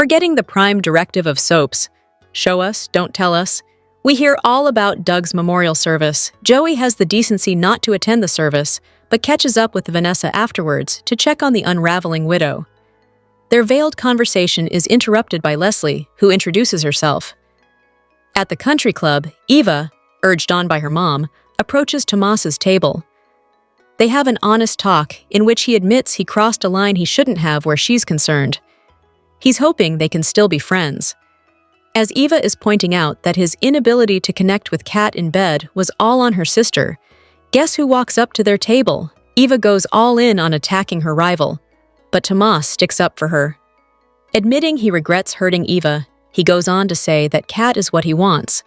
Forgetting the prime directive of soaps, show us, don't tell us, we hear all about Doug's memorial service. Joey has the decency not to attend the service, but catches up with Vanessa afterwards to check on the unraveling widow. Their veiled conversation is interrupted by Leslie, who introduces herself. At the country club, Eva, urged on by her mom, approaches Tomas's table. They have an honest talk in which he admits he crossed a line he shouldn't have where she's concerned. He's hoping they can still be friends. As Eva is pointing out that his inability to connect with Kat in bed was all on her sister, guess who walks up to their table? Eva goes all in on attacking her rival, but Tomas sticks up for her. Admitting he regrets hurting Eva, he goes on to say that Kat is what he wants.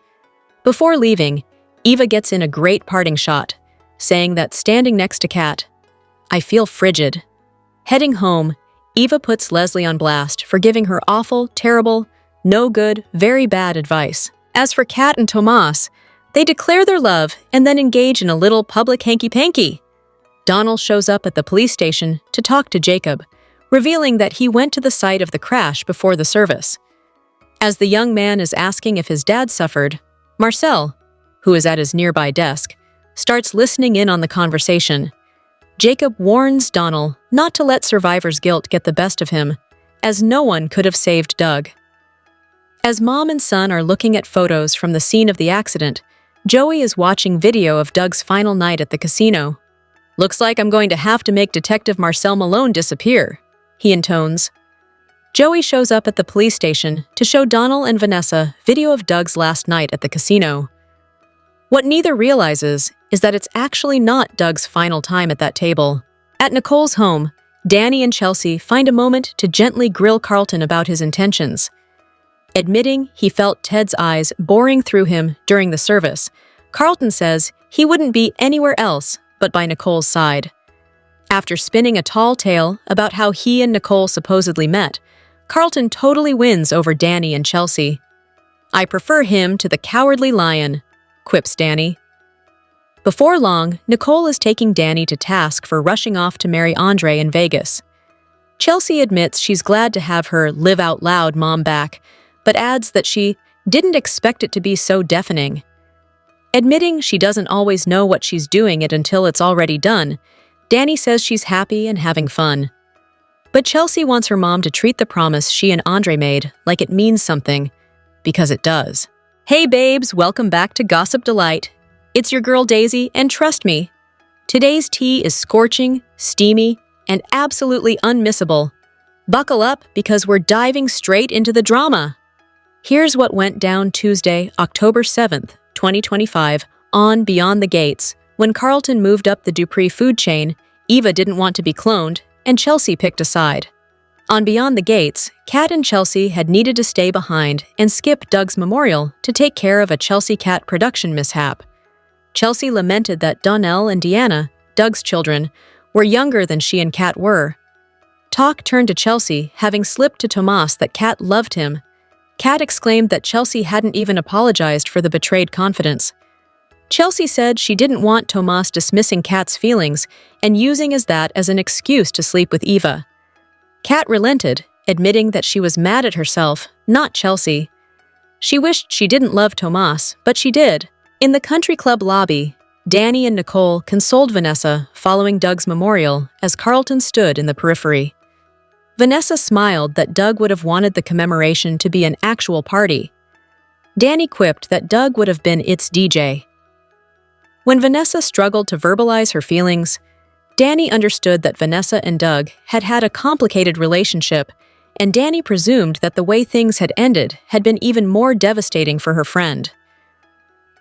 Before leaving, Eva gets in a great parting shot, saying that standing next to Kat, "I feel frigid." Heading home, Eva puts Leslie on blast for giving her awful, terrible, no good, very bad advice. As for Kat and Tomas, they declare their love and then engage in a little public hanky-panky. Donald shows up at the police station to talk to Jacob, revealing that he went to the site of the crash before the service. As the young man is asking if his dad suffered, Marcel, who is at his nearby desk, starts listening in on the conversation. Jacob warns Donald not to let survivor's guilt get the best of him, as no one could have saved Doug. As mom and son are looking at photos from the scene of the accident, Joey is watching video of Doug's final night at the casino. "Looks like I'm going to have to make Detective Marcel Malone disappear," he intones. Joey shows up at the police station to show Donald and Vanessa video of Doug's last night at the casino. What neither realizes is that it's actually not Doug's final time at that table. At Nicole's home, Danny and Chelsea find a moment to gently grill Carlton about his intentions. Admitting he felt Ted's eyes boring through him during the service, Carlton says he wouldn't be anywhere else but by Nicole's side. After spinning a tall tale about how he and Nicole supposedly met, Carlton totally wins over Danny and Chelsea. "I prefer him to the cowardly lion," quips Danny. Before long, Nicole is taking Danny to task for rushing off to marry Andre in Vegas. Chelsea admits she's glad to have her live out loud mom back, but adds that she didn't expect it to be so deafening. Admitting she doesn't always know what she's doing it until it's already done, Danny says she's happy and having fun. But Chelsea wants her mom to treat the promise she and Andre made like it means something, because it does. Hey babes, welcome back to Gossip Delight. It's your girl Daisy, and trust me, today's tea is scorching, steamy, and absolutely unmissable. Buckle up because we're diving straight into the drama. Here's what went down Tuesday, October 7th, 2025, on Beyond the Gates. When Carlton moved up the Dupe food chain, Eva didn't want to be cloned, and Chelsea picked a side. On Beyond the Gates, Kat and Chelsea had needed to stay behind and skip Doug's memorial to take care of a Chelsea Kat production mishap. Chelsea lamented that Donnell and Deanna, Doug's children, were younger than she and Kat were. Talk turned to Chelsea, having slipped to Tomas that Kat loved him. Kat exclaimed that Chelsea hadn't even apologized for the betrayed confidence. Chelsea said she didn't want Tomas dismissing Kat's feelings and using that as an excuse to sleep with Eva. Kat relented, admitting that she was mad at herself, not Chelsea. She wished she didn't love Tomas, but she did. In the country club lobby, Danny and Nicole consoled Vanessa following Doug's memorial as Carlton stood in the periphery. Vanessa smiled that Doug would have wanted the commemoration to be an actual party. Danny quipped that Doug would have been its DJ. When Vanessa struggled to verbalize her feelings, Danny understood that Vanessa and Doug had had a complicated relationship, and Danny presumed that the way things had ended had been even more devastating for her friend.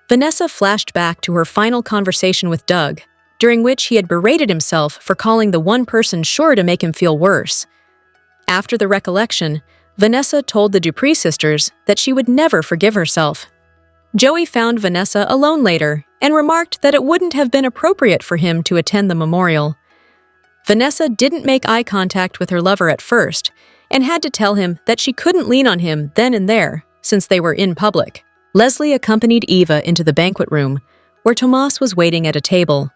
Vanessa flashed back to her final conversation with Doug, during which he had berated himself for calling the one person sure to make him feel worse. After the recollection, Vanessa told the Dupree sisters that she would never forgive herself. Joey found Vanessa alone later and remarked that it wouldn't have been appropriate for him to attend the memorial. Vanessa didn't make eye contact with her lover at first and had to tell him that she couldn't lean on him then and there, since they were in public. Leslie accompanied Eva into the banquet room, where Tomas was waiting at a table.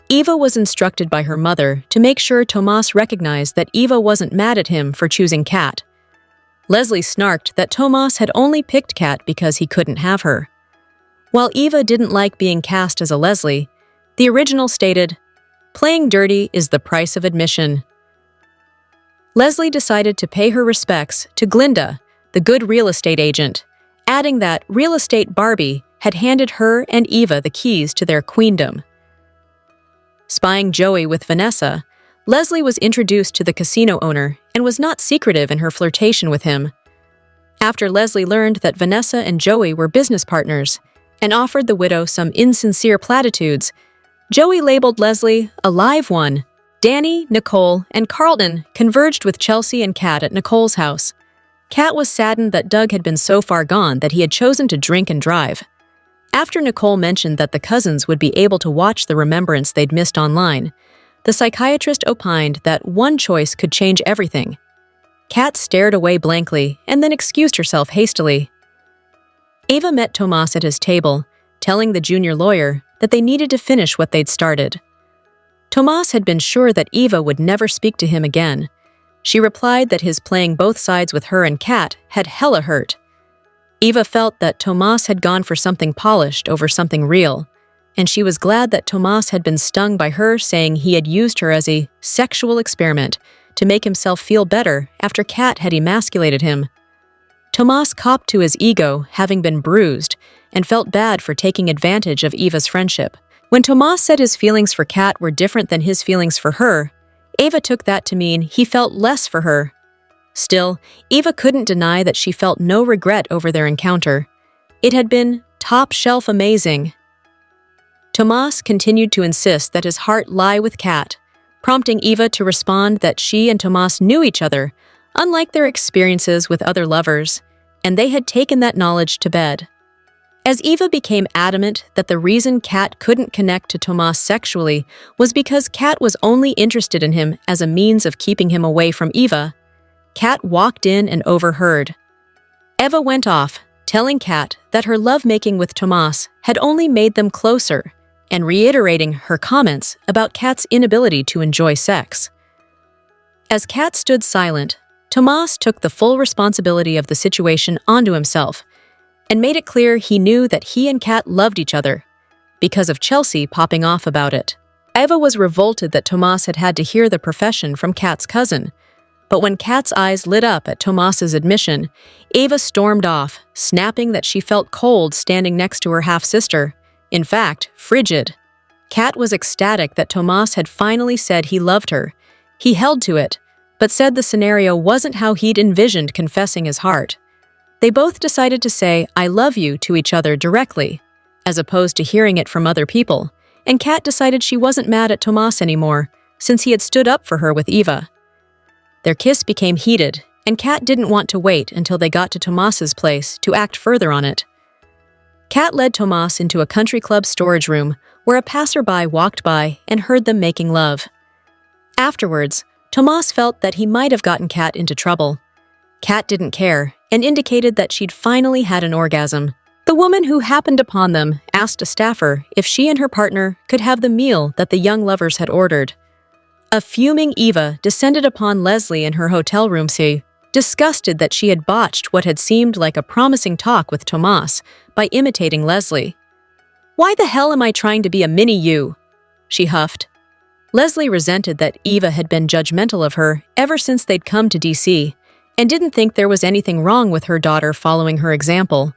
Eva was instructed by her mother to make sure Tomas recognized that Eva wasn't mad at him for choosing Kat. Leslie snarked that Tomas had only picked Kat because he couldn't have her. While Eva didn't like being cast as a Leslie, the original stated, "Playing dirty is the price of admission." Leslie decided to pay her respects to Glinda, the good real estate agent, adding that Real Estate Barbie had handed her and Eva the keys to their queendom. Spying Joey with Vanessa, Leslie was introduced to the casino owner and was not secretive in her flirtation with him. After Leslie learned that Vanessa and Joey were business partners and offered the widow some insincere platitudes, Joey labeled Leslie a live one. Danny, Nicole, and Carlton converged with Chelsea and Kat at Nicole's house. Kat was saddened that Doug had been so far gone that he had chosen to drink and drive. After Nicole mentioned that the cousins would be able to watch the remembrance they'd missed online, the psychiatrist opined that one choice could change everything. Kat stared away blankly and then excused herself hastily. Eva met Tomas at his table, telling the junior lawyer that they needed to finish what they'd started. Tomas had been sure that Eva would never speak to him again. She replied that his playing both sides with her and Kat had hella hurt. Eva felt that Tomas had gone for something polished over something real, and she was glad that Tomas had been stung by her saying he had used her as a sexual experiment to make himself feel better after Kat had emasculated him. Tomas copped to his ego, having been bruised, and felt bad for taking advantage of Eva's friendship. When Tomas said his feelings for Kat were different than his feelings for her, Eva took that to mean he felt less for her. Still, Eva couldn't deny that she felt no regret over their encounter. It had been top-shelf amazing. Tomas continued to insist that his heart lie with Kat, prompting Eva to respond that she and Tomas knew each other, unlike their experiences with other lovers, and they had taken that knowledge to bed. As Eva became adamant that the reason Kat couldn't connect to Tomas sexually was because Kat was only interested in him as a means of keeping him away from Eva, Kat walked in and overheard. Eva went off, telling Kat that her lovemaking with Tomas had only made them closer, and reiterating her comments about Kat's inability to enjoy sex. As Kat stood silent, Tomas took the full responsibility of the situation onto himself, and made it clear he knew that he and Kat loved each other, because of Chelsea popping off about it. Eva was revolted that Tomas had had to hear the profession from Kat's cousin, but when Kat's eyes lit up at Tomas's admission, Eva stormed off, snapping that she felt cold standing next to her half-sister, in fact, frigid. Kat was ecstatic that Tomas had finally said he loved her. He held to it, but said the scenario wasn't how he'd envisioned confessing his heart. They both decided to say, "I love you" to each other directly, as opposed to hearing it from other people, and Kat decided she wasn't mad at Tomas anymore, since he had stood up for her with Eva. Their kiss became heated, and Kat didn't want to wait until they got to Tomas's place to act further on it. Kat led Tomas into a country club storage room where a passerby walked by and heard them making love. Afterwards, Tomas felt that he might have gotten Kat into trouble. Kat didn't care, and indicated that she'd finally had an orgasm. The woman who happened upon them asked a staffer if she and her partner could have the meal that the young lovers had ordered. A fuming Eva descended upon Leslie in her hotel room, disgusted that she had botched what had seemed like a promising talk with Tomas by imitating Leslie. "Why the hell am I trying to be a mini you?" she huffed. Leslie resented that Eva had been judgmental of her ever since they'd come to DC, and didn't think there was anything wrong with her daughter following her example.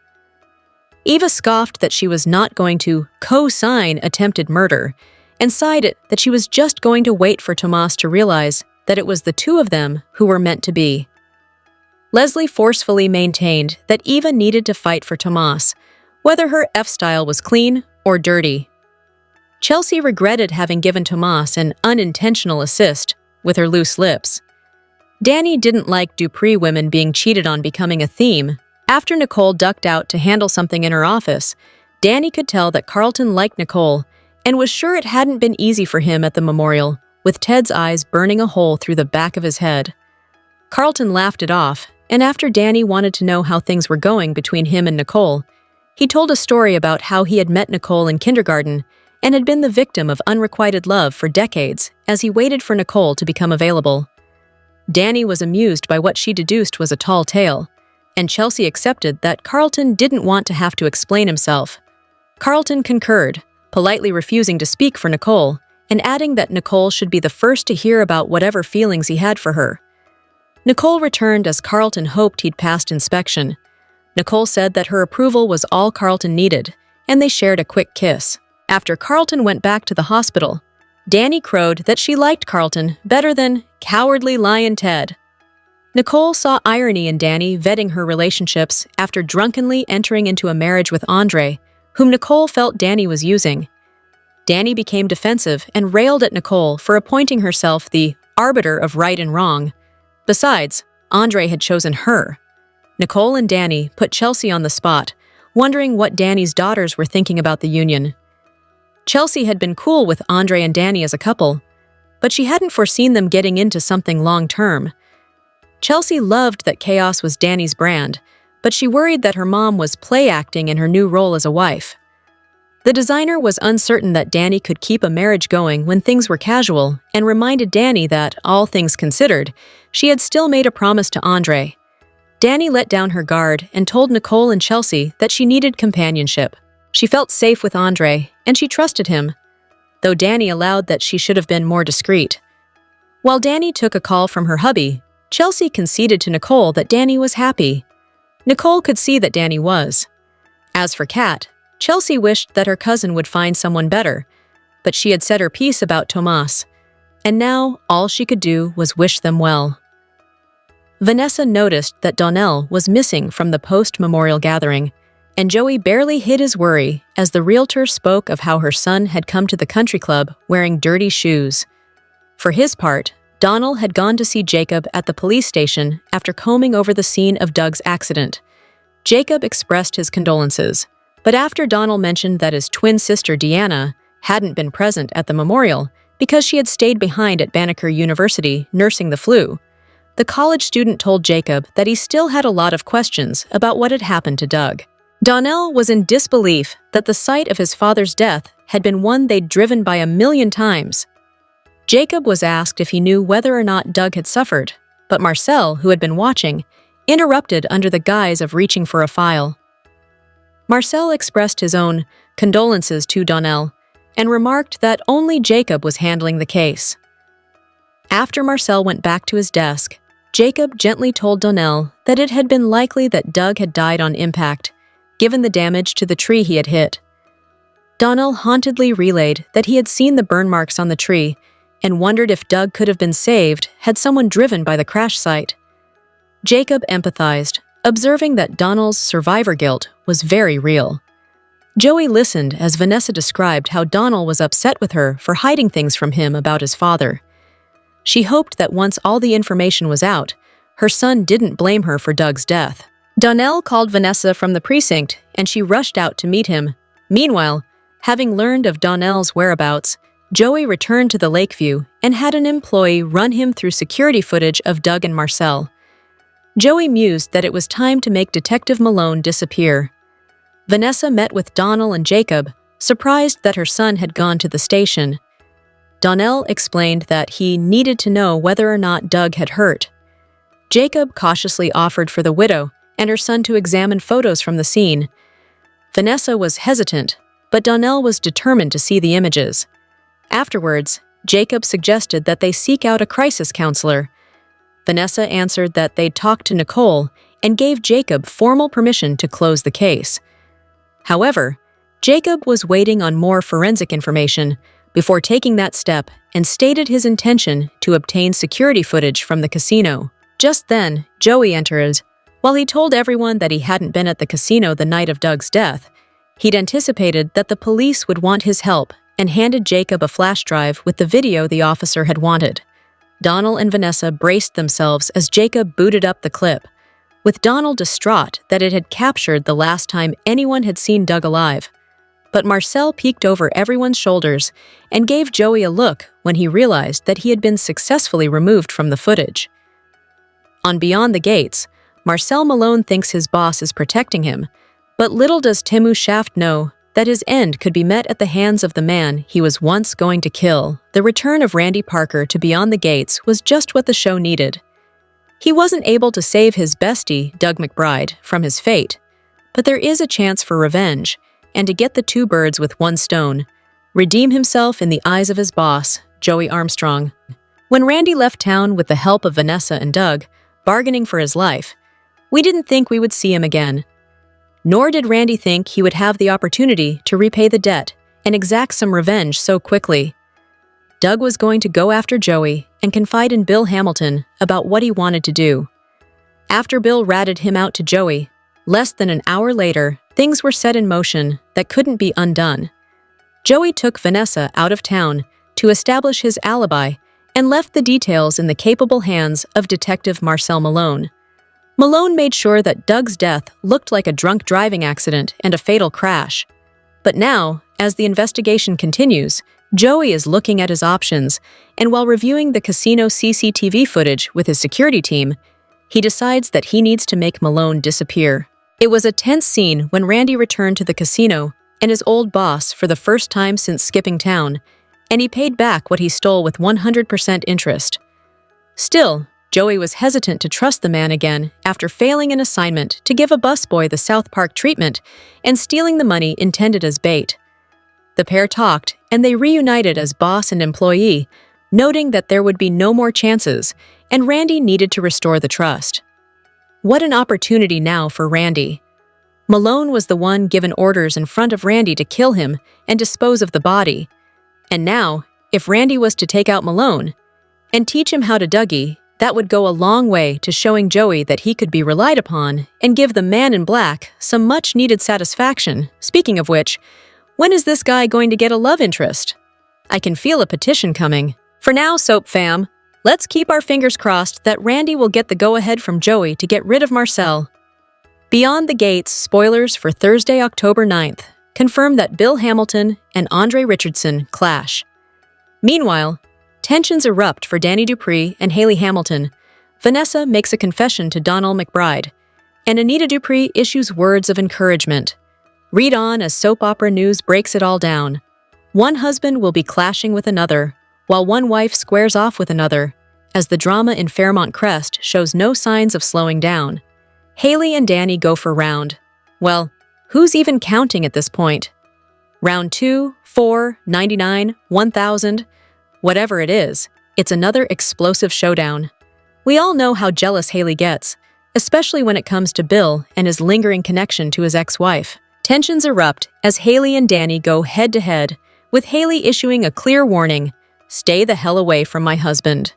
Eva scoffed that she was not going to co-sign attempted murder, and sighed that she was just going to wait for Tomas to realize that it was the two of them who were meant to be. Leslie forcefully maintained that Eva needed to fight for Tomas, whether her F-style was clean or dirty. Chelsea regretted having given Tomas an unintentional assist with her loose lips. Danny didn't like Dupe women being cheated on becoming a theme. After Nicole ducked out to handle something in her office, Danny could tell that Carlton liked Nicole and was sure it hadn't been easy for him at the memorial, with Ted's eyes burning a hole through the back of his head. Carlton laughed it off, and after Danny wanted to know how things were going between him and Nicole, he told a story about how he had met Nicole in kindergarten and had been the victim of unrequited love for decades as he waited for Nicole to become available. Danny was amused by what she deduced was a tall tale, and Chelsea accepted that Carlton didn't want to have to explain himself. Carlton concurred, politely refusing to speak for Nicole, and adding that Nicole should be the first to hear about whatever feelings he had for her. Nicole returned as Carlton hoped he'd passed inspection. Nicole said that her approval was all Carlton needed, and they shared a quick kiss. After Carlton went back to the hospital, Danny crowed that she liked Carlton better than cowardly lion Ted. Nicole saw irony in Danny vetting her relationships after drunkenly entering into a marriage with Andre, whom Nicole felt Danny was using. Danny became defensive and railed at Nicole for appointing herself the arbiter of right and wrong. Besides, Andre had chosen her. Nicole and Danny put Chelsea on the spot, wondering what Danny's daughters were thinking about the union. Chelsea had been cool with Andre and Danny as a couple, but she hadn't foreseen them getting into something long-term. Chelsea loved that chaos was Danny's brand, but she worried that her mom was play-acting in her new role as a wife. The designer was uncertain that Danny could keep a marriage going when things were casual and reminded Danny that, all things considered, she had still made a promise to Andre. Danny let down her guard and told Nicole and Chelsea that she needed companionship. She felt safe with Andre, and she trusted him, though Danny allowed that she should have been more discreet. While Danny took a call from her hubby, Chelsea conceded to Nicole that Danny was happy. Nicole could see that Danny was. As for Kat, Chelsea wished that her cousin would find someone better, but she had said her piece about Tomas, and now all she could do was wish them well. Vanessa noticed that Donnell was missing from the post-memorial gathering, and Joey barely hid his worry as the realtor spoke of how her son had come to the country club wearing dirty shoes. For his part, Donnell had gone to see Jacob at the police station after combing over the scene of Doug's accident. Jacob expressed his condolences, but after Donnell mentioned that his twin sister Deanna hadn't been present at the memorial because she had stayed behind at Banneker University nursing the flu, the college student told Jacob that he still had a lot of questions about what had happened to Doug. Donnell was in disbelief that the site of his father's death had been one they'd driven by 1,000,000 times. Jacob was asked if he knew whether or not Doug had suffered, but Marcel, who had been watching, interrupted under the guise of reaching for a file. Marcel expressed his own condolences to Donnell and remarked that only Jacob was handling the case. After Marcel went back to his desk, Jacob gently told Donnell that it had been likely that Doug had died on impact, given the damage to the tree he had hit. Donnell hauntedly relayed that he had seen the burn marks on the tree and wondered if Doug could have been saved had someone driven by the crash site. Jacob empathized, observing that Donnell's survivor guilt was very real. Joey listened as Vanessa described how Donnell was upset with her for hiding things from him about his father. She hoped that once all the information was out, her son didn't blame her for Doug's death. Donnell called Vanessa from the precinct, and she rushed out to meet him. Meanwhile, having learned of Donnell's whereabouts, Joey returned to the Lakeview and had an employee run him through security footage of Doug and Marcel. Joey mused that it was time to make Detective Malone disappear. Vanessa met with Donnell and Jacob, surprised that her son had gone to the station. Donnell explained that he needed to know whether or not Doug had hurt. Jacob cautiously offered for the widow and her son to examine photos from the scene. Vanessa was hesitant, but Donnell was determined to see the images. Afterwards, Jacob suggested that they seek out a crisis counselor. Vanessa answered that they'd talked to Nicole and gave Jacob formal permission to close the case. However, Jacob was waiting on more forensic information before taking that step and stated his intention to obtain security footage from the casino. Just then, Joey entered. While he told everyone that he hadn't been at the casino the night of Doug's death, he'd anticipated that the police would want his help and handed Jacob a flash drive with the video the officer had wanted. Donnell and Vanessa braced themselves as Jacob booted up the clip, with Donnell distraught that it had captured the last time anyone had seen Doug alive. But Marcel peeked over everyone's shoulders and gave Joey a look when he realized that he had been successfully removed from the footage. On Beyond the Gates, Marcel Malone thinks his boss is protecting him, but little does Timu Shaft know that his end could be met at the hands of the man he was once going to kill. The return of Randy Parker to Beyond the Gates was just what the show needed. He wasn't able to save his bestie, Doug McBride, from his fate, but there is a chance for revenge and to get the two birds with one stone, redeem himself in the eyes of his boss, Joey Armstrong. When Randy left town with the help of Vanessa and Doug, bargaining for his life, we didn't think we would see him again. Nor did Randy think he would have the opportunity to repay the debt and exact some revenge so quickly. Doug was going to go after Joey and confide in Bill Hamilton about what he wanted to do. After Bill ratted him out to Joey, less than an hour later, things were set in motion that couldn't be undone. Joey took Vanessa out of town to establish his alibi and left the details in the capable hands of Detective Marcel Malone. Malone made sure that Doug's death looked like a drunk driving accident and a fatal crash. But now, as the investigation continues, Joey is looking at his options, and while reviewing the casino CCTV footage with his security team, he decides that he needs to make Malone disappear. It was a tense scene when Randy returned to the casino and his old boss for the first time since skipping town, and he paid back what he stole with 100% interest. Still, Joey was hesitant to trust the man again after failing an assignment to give a busboy the South Park treatment and stealing the money intended as bait. The pair talked, and they reunited as boss and employee, noting that there would be no more chances, and Randy needed to restore the trust. What an opportunity now for Randy. Malone was the one given orders in front of Randy to kill him and dispose of the body. And now, if Randy was to take out Malone and teach him how to Dougie, that would go a long way to showing Joey that he could be relied upon and give the man in black some much-needed satisfaction. Speaking of which, when is this guy going to get a love interest? I can feel a petition coming. For now, Soap Fam, let's keep our fingers crossed that Randy will get the go-ahead from Joey to get rid of Marcel. Beyond the Gates spoilers for Thursday, October 9th, confirm that Bill Hamilton and Andre Richardson clash. Meanwhile, tensions erupt for Danny Dupe and Haley Hamilton. Vanessa makes a confession to Donald McBride, and Anita Dupree issues words of encouragement. Read on as soap opera news breaks it all down. One husband will be clashing with another, while one wife squares off with another, as the drama in Fairmont Crest shows no signs of slowing down. Haley and Danny go for round. Well, who's even counting at this point? Round 2, 4, 99, 1000, whatever it is, it's another explosive showdown. We all know how jealous Haley gets, especially when it comes to Bill and his lingering connection to his ex-wife. Tensions erupt as Haley and Danny go head-to-head, with Haley issuing a clear warning, "Stay the hell away from my husband."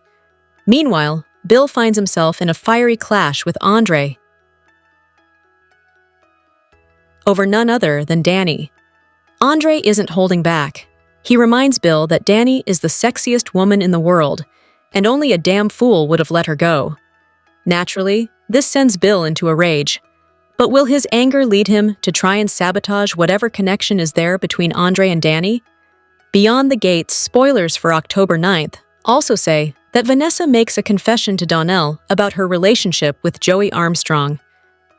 Meanwhile, Bill finds himself in a fiery clash with Andre over none other than Danny. Andre isn't holding back. He reminds Bill that Danny is the sexiest woman in the world, and only a damn fool would have let her go. Naturally, this sends Bill into a rage. But will his anger lead him to try and sabotage whatever connection is there between Andre and Danny? Beyond the Gates spoilers for October 9th also say that Vanessa makes a confession to Donnell about her relationship with Joey Armstrong.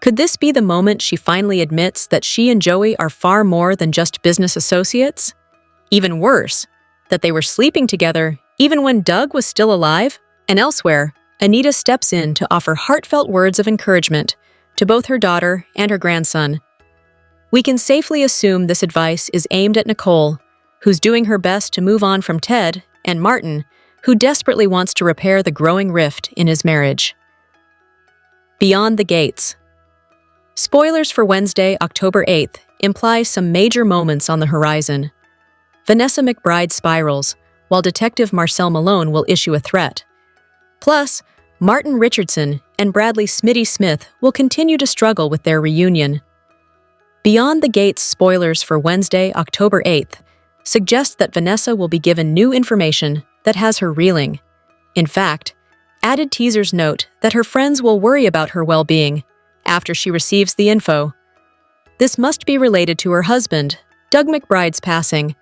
Could this be the moment she finally admits that she and Joey are far more than just business associates? Even worse, that they were sleeping together even when Doug was still alive? And elsewhere, Anita steps in to offer heartfelt words of encouragement to both her daughter and her grandson. We can safely assume this advice is aimed at Nicole, who's doing her best to move on from Ted, and Martin, who desperately wants to repair the growing rift in his marriage. Beyond the Gates. Spoilers for Wednesday, October 8th imply some major moments on the horizon. Vanessa McBride spirals, while Detective Marcel Malone will issue a threat. Plus, Martin Richardson and Bradley "Smitty" Smith will continue to struggle with their reunion. Beyond the Gates spoilers for Wednesday, October 8th suggest that Vanessa will be given new information that has her reeling. In fact, added teasers note that her friends will worry about her well-being after she receives the info. This must be related to her husband, Doug McBride's passing.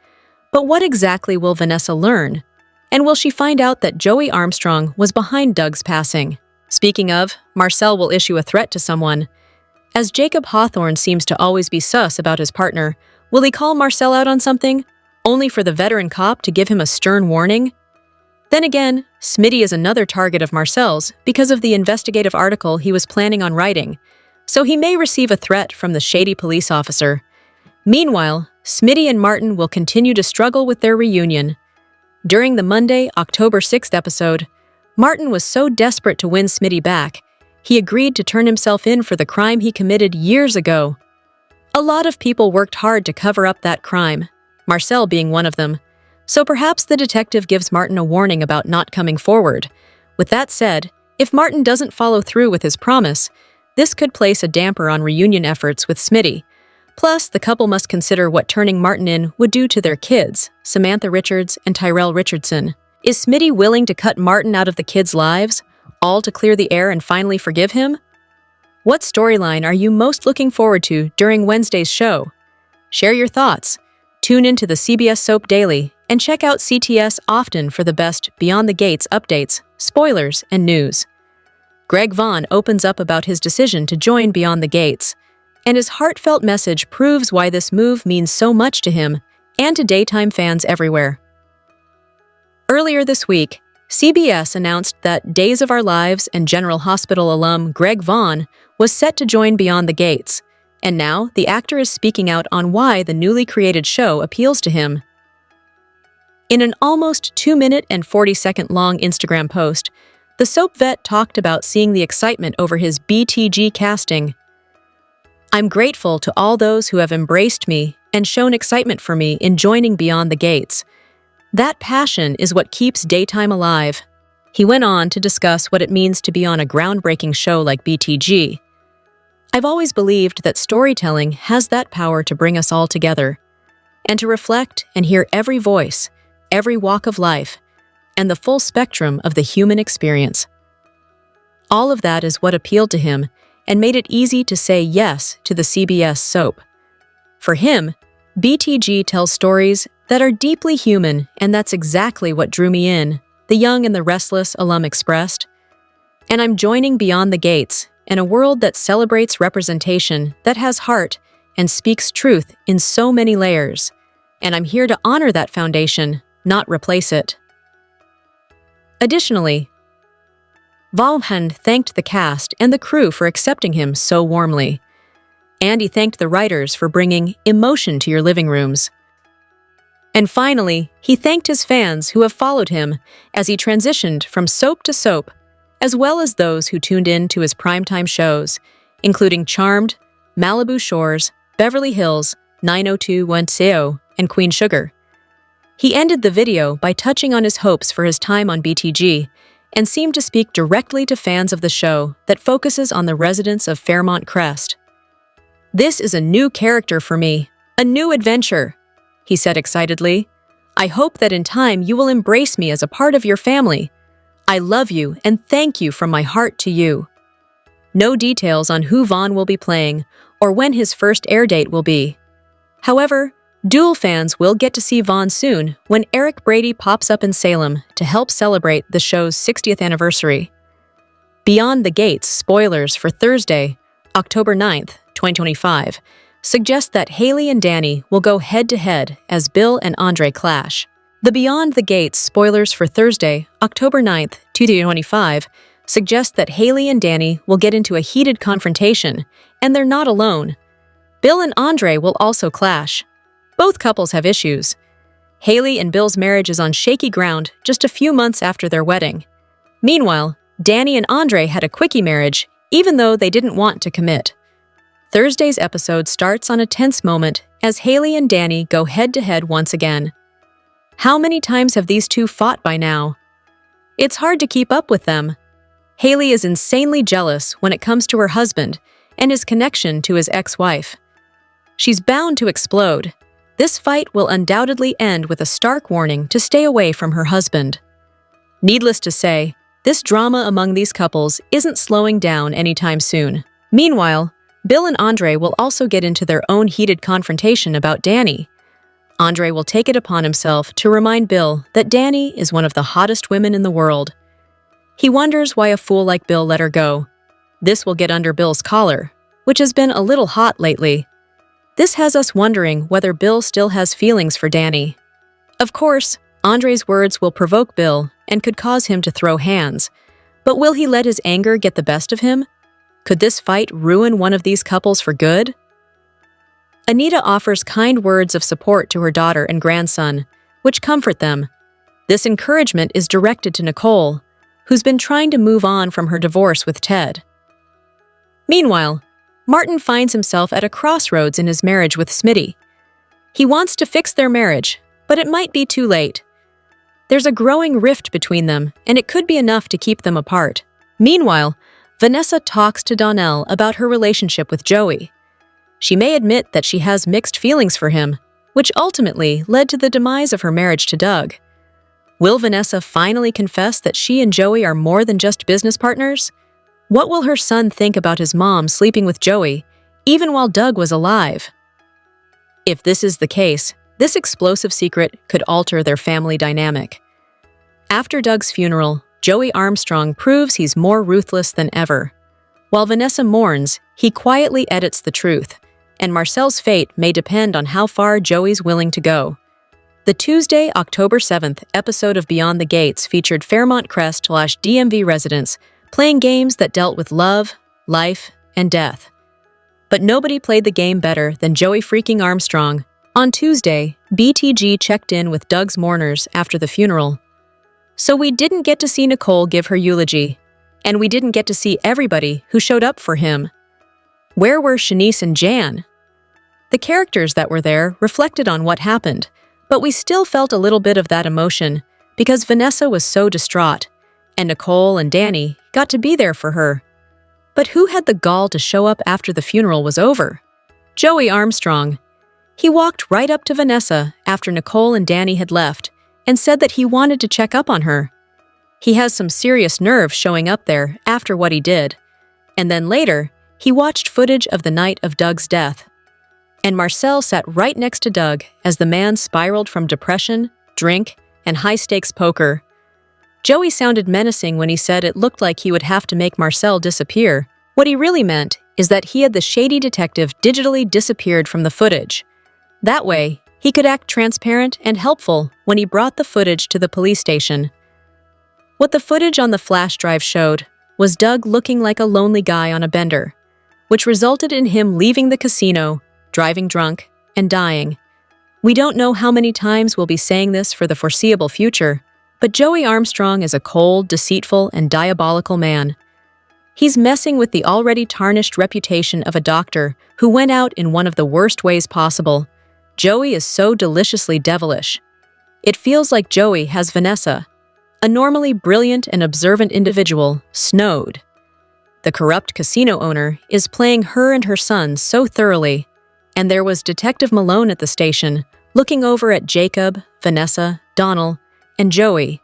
But what exactly will Vanessa learn? And will she find out that Joey Armstrong was behind Doug's passing? Speaking of, Marcel will issue a threat to someone. As Jacob Hawthorne seems to always be sus about his partner, will he call Marcel out on something, only for the veteran cop to give him a stern warning? Then again, Smitty is another target of Marcel's because of the investigative article he was planning on writing, so he may receive a threat from the shady police officer. Meanwhile, Smitty and Martin will continue to struggle with their reunion. During the Monday, October 6th episode, Martin was so desperate to win Smitty back, he agreed to turn himself in for the crime he committed years ago. A lot of people worked hard to cover up that crime, Marcel being one of them, so perhaps the detective gives Martin a warning about not coming forward. With that said, if Martin doesn't follow through with his promise, this could place a damper on reunion efforts with Smitty. Plus, the couple must consider what turning Martin in would do to their kids, Samantha Richards and Tyrell Richardson. Is Smitty willing to cut Martin out of the kids' lives, all to clear the air and finally forgive him? What storyline are you most looking forward to during Wednesday's show? Share your thoughts. Tune into the CBS Soap Daily and check out CTS often for the best Beyond the Gates updates, spoilers, and news. Greg Vaughn opens up about his decision to join Beyond the Gates, and his heartfelt message proves why this move means so much to him and to daytime fans everywhere. Earlier this week, CBS announced that Days of Our Lives and General Hospital alum Greg Vaughn was set to join Beyond the Gates, and now the actor is speaking out on why the newly created show appeals to him. In an almost 2-minute and 40-second long Instagram post, the soap vet talked about seeing the excitement over his BTG casting. "I'm grateful to all those who have embraced me and shown excitement for me in joining Beyond the Gates. That passion is what keeps daytime alive." He went on to discuss what it means to be on a groundbreaking show like BTG. "I've always believed that storytelling has that power to bring us all together, and to reflect and hear every voice, every walk of life, and the full spectrum of the human experience. All of that is what appealed to him and made it easy to say yes to the CBS soap. For him, BTG tells stories that are deeply human, and that's exactly what drew me in," the young and the restless alum expressed. "And I'm joining Beyond the Gates, in a world that celebrates representation, that has heart, and speaks truth in so many layers. And I'm here to honor that foundation, not replace it." Additionally, Vaughn thanked the cast and the crew for accepting him so warmly. And he thanked the writers for bringing emotion to your living rooms. And finally, he thanked his fans who have followed him as he transitioned from soap to soap, as well as those who tuned in to his primetime shows, including Charmed, Malibu Shores, Beverly Hills, 90210, and Queen Sugar. He ended the video by touching on his hopes for his time on BTG and seemed to speak directly to fans of the show that focuses on the residents of Fairmont Crest. "This is a new character for me, a new adventure," he said excitedly. "I hope that in time you will embrace me as a part of your family. I love you and thank you from my heart to you." No details on who Vaughn will be playing or when his first air date will be. However, Duel fans will get to see Vaughn soon when Eric Brady pops up in Salem to help celebrate the show's 60th anniversary. Beyond the Gates spoilers for Thursday, October 9th, 2025, suggest that Haley and Danny will go head-to-head as Bill and Andre clash. The Beyond the Gates spoilers for Thursday, October 9th, 2025, suggest that Haley and Danny will get into a heated confrontation, and they're not alone. Bill and Andre will also clash. Both couples have issues. Haley and Bill's marriage is on shaky ground just a few months after their wedding. Meanwhile, Danny and Andre had a quickie marriage, even though they didn't want to commit. Thursday's episode starts on a tense moment as Haley and Danny go head-to-head once again. How many times have these two fought by now? It's hard to keep up with them. Haley is insanely jealous when it comes to her husband and his connection to his ex-wife. She's bound to explode. This fight will undoubtedly end with a stark warning to stay away from her husband. Needless to say, this drama among these couples isn't slowing down anytime soon. Meanwhile, Bill and Andre will also get into their own heated confrontation about Danny. Andre will take it upon himself to remind Bill that Danny is one of the hottest women in the world. He wonders why a fool like Bill let her go. This will get under Bill's collar, which has been a little hot lately. This has us wondering whether Bill still has feelings for Danny. Of course, Andre's words will provoke Bill and could cause him to throw hands. But will he let his anger get the best of him? Could this fight ruin one of these couples for good? Anita offers kind words of support to her daughter and grandson, which comfort them. This encouragement is directed to Nicole, who's been trying to move on from her divorce with Ted. Meanwhile, Martin finds himself at a crossroads in his marriage with Smitty. He wants to fix their marriage, but it might be too late. There's a growing rift between them, and it could be enough to keep them apart. Meanwhile, Vanessa talks to Donnell about her relationship with Joey. She may admit that she has mixed feelings for him, which ultimately led to the demise of her marriage to Doug. Will Vanessa finally confess that she and Joey are more than just business partners? What will her son think about his mom sleeping with Joey, even while Doug was alive? If this is the case, this explosive secret could alter their family dynamic. After Doug's funeral, Joey Armstrong proves he's more ruthless than ever. While Vanessa mourns, he quietly edits the truth, and Marcel's fate may depend on how far Joey's willing to go. The Tuesday, October 7th episode of Beyond the Gates featured Fairmont Crest/DMV residents playing games that dealt with love, life, and death. But nobody played the game better than Joey freaking Armstrong. On Tuesday, BTG checked in with Doug's mourners after the funeral. So we didn't get to see Nicole give her eulogy, and we didn't get to see everybody who showed up for him. Where were Shanice and Jan? The characters that were there reflected on what happened, but we still felt a little bit of that emotion because Vanessa was so distraught, and Nicole and Danny got to be there for her. But who had the gall to show up after the funeral was over? Joey Armstrong. He walked right up to Vanessa after Nicole and Danny had left and said that he wanted to check up on her. He has some serious nerve showing up there after what he did. And then later, he watched footage of the night of Doug's death. And Marcel sat right next to Doug as the man spiraled from depression, drink, and high-stakes poker. Joey sounded menacing when he said it looked like he would have to make Marcel disappear. What he really meant is that he had the shady detective digitally disappeared from the footage. That way, he could act transparent and helpful when he brought the footage to the police station. What the footage on the flash drive showed was Doug looking like a lonely guy on a bender, which resulted in him leaving the casino, driving drunk, and dying. We don't know how many times we'll be saying this for the foreseeable future, but Joey Armstrong is a cold, deceitful, and diabolical man. He's messing with the already tarnished reputation of a doctor who went out in one of the worst ways possible. Joey is so deliciously devilish. It feels like Joey has Vanessa, a normally brilliant and observant individual, snowed. The corrupt casino owner is playing her and her son so thoroughly, and there was Detective Malone at the station, looking over at Jacob, Vanessa, Donald, and Joey.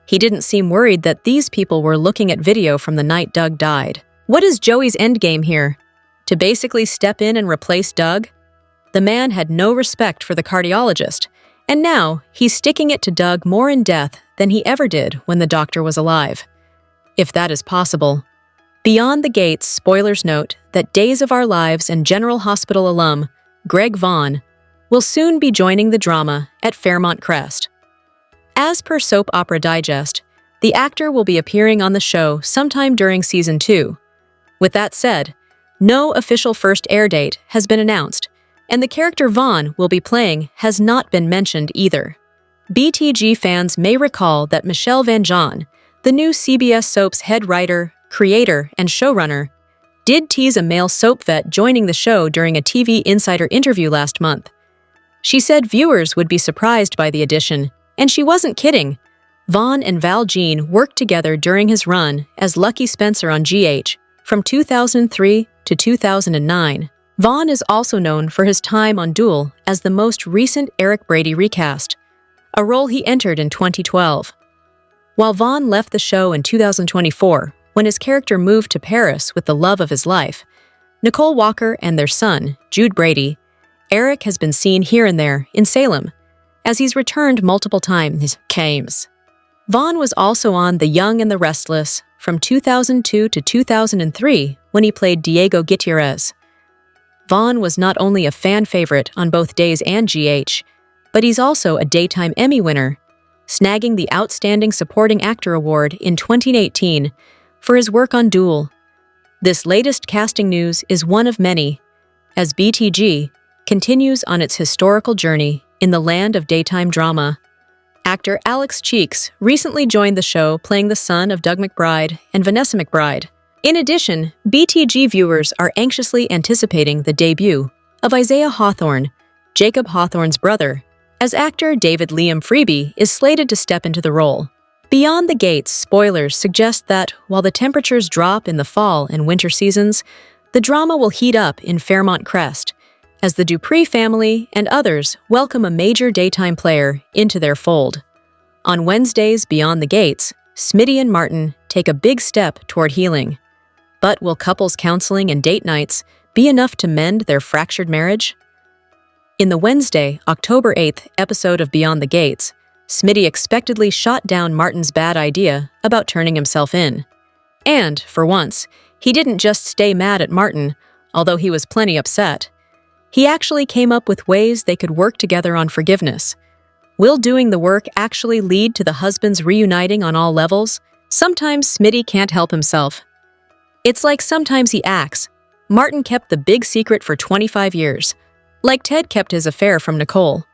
He didn't seem worried that these people were looking at video from the night Doug died. What is Joey's endgame here? To basically step in and replace Doug? The man had no respect for the cardiologist, and now he's sticking it to Doug more in death than he ever did when the doctor was alive. If that is possible. Beyond the Gates spoilers note that Days of Our Lives and General Hospital alum, Greg Vaughn, will soon be joining the drama at Fairmont Crest. As per Soap Opera Digest, the actor will be appearing on the show sometime during Season 2. With that said, no official first air date has been announced, and the character Vaughn will be playing has not been mentioned either. BTG fans may recall that Michelle Van John, the new CBS soap's head writer, creator, and showrunner, did tease a male soap vet joining the show during a TV Insider interview last month. She said viewers would be surprised by the addition, and she wasn't kidding. Vaughn and Val Jean worked together during his run as Lucky Spencer on GH from 2003 to 2009. Vaughn is also known for his time on Duel as the most recent Eric Brady recast, a role he entered in 2012. While Vaughn left the show in 2024, when his character moved to Paris with the love of his life, Nicole Walker and their son, Jude Brady, Eric has been seen here and there in Salem, as he's returned multiple times. Vaughn was also on The Young and the Restless from 2002 to 2003 when he played Diego Gutierrez. Vaughn was not only a fan favorite on both Days and GH, but he's also a Daytime Emmy winner, snagging the Outstanding Supporting Actor Award in 2018 for his work on Dupe. This latest casting news is one of many, as BTG continues on its historical journey in the land of daytime drama. Actor Alex Cheeks recently joined the show playing the son of Doug McBride and Vanessa McBride. In addition, BTG viewers are anxiously anticipating the debut of Isaiah Hawthorne, Jacob Hawthorne's brother, as actor David Liam Freeby is slated to step into the role. Beyond the Gates spoilers suggest that while the temperatures drop in the fall and winter seasons, the drama will heat up in Fairmont Crest, as the Dupe family and others welcome a major daytime player into their fold. On Wednesday's Beyond the Gates, Smitty and Martin take a big step toward healing. But will couples counseling and date nights be enough to mend their fractured marriage? In the Wednesday, October 8th episode of Beyond the Gates, Smitty expectedly shot down Martin's bad idea about turning himself in. And, for once, he didn't just stay mad at Martin, although he was plenty upset. He actually came up with ways they could work together on forgiveness. Will doing the work actually lead to the husbands reuniting on all levels? Sometimes Smitty can't help himself. It's like sometimes he acts. Martin kept the big secret for 25 years, like Ted kept his affair from Nicole.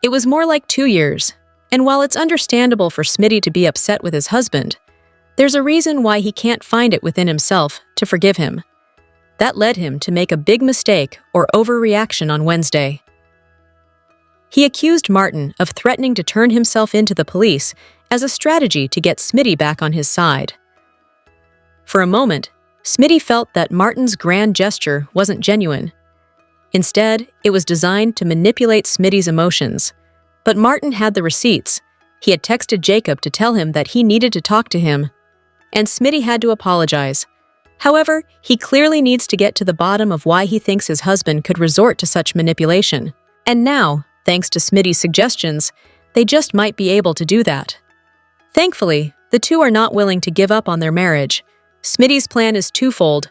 It was more like 2 years, and while it's understandable for Smitty to be upset with his husband, there's a reason why he can't find it within himself to forgive him. That led him to make a big mistake or overreaction on Wednesday. He accused Martin of threatening to turn himself into the police as a strategy to get Smitty back on his side. For a moment, Smitty felt that Martin's grand gesture wasn't genuine. Instead, it was designed to manipulate Smitty's emotions. But Martin had the receipts. He had texted Jacob to tell him that he needed to talk to him, and Smitty had to apologize. However, he clearly needs to get to the bottom of why he thinks his husband could resort to such manipulation. And now, thanks to Smitty's suggestions, they just might be able to do that. Thankfully, the two are not willing to give up on their marriage. Smitty's plan is twofold.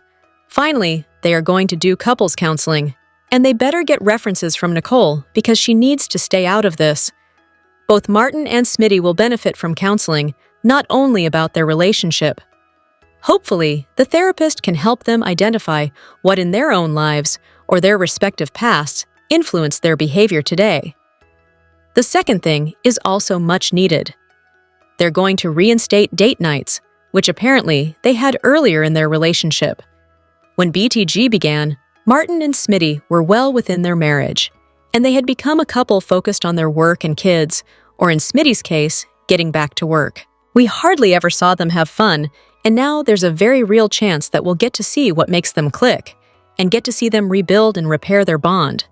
Finally, they are going to do couples counseling, and they better get references from Nicole because she needs to stay out of this. Both Martin and Smitty will benefit from counseling, not only about their relationship. Hopefully, the therapist can help them identify what in their own lives or their respective pasts influence their behavior today. The second thing is also much needed. They're going to reinstate date nights, which apparently they had earlier in their relationship. When BTG began, Martin and Smitty were well within their marriage, and they had become a couple focused on their work and kids, or in Smitty's case, getting back to work. We hardly ever saw them have fun, and now there's a very real chance that we'll get to see what makes them click, and get to see them rebuild and repair their bond.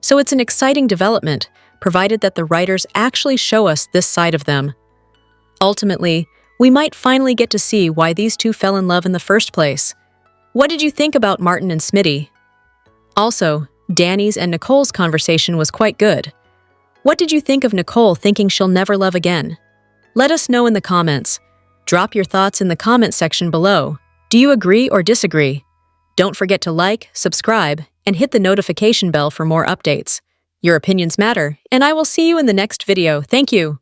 So it's an exciting development, provided that the writers actually show us this side of them. Ultimately, we might finally get to see why these two fell in love in the first place. What did you think about Martin and Smitty? Also, Danny's and Nicole's conversation was quite good. What did you think of Nicole thinking she'll never love again? Let us know in the comments. Drop your thoughts in the comment section below. Do you agree or disagree? Don't forget to like, subscribe, and hit the notification bell for more updates. Your opinions matter, and I will see you in the next video. Thank you.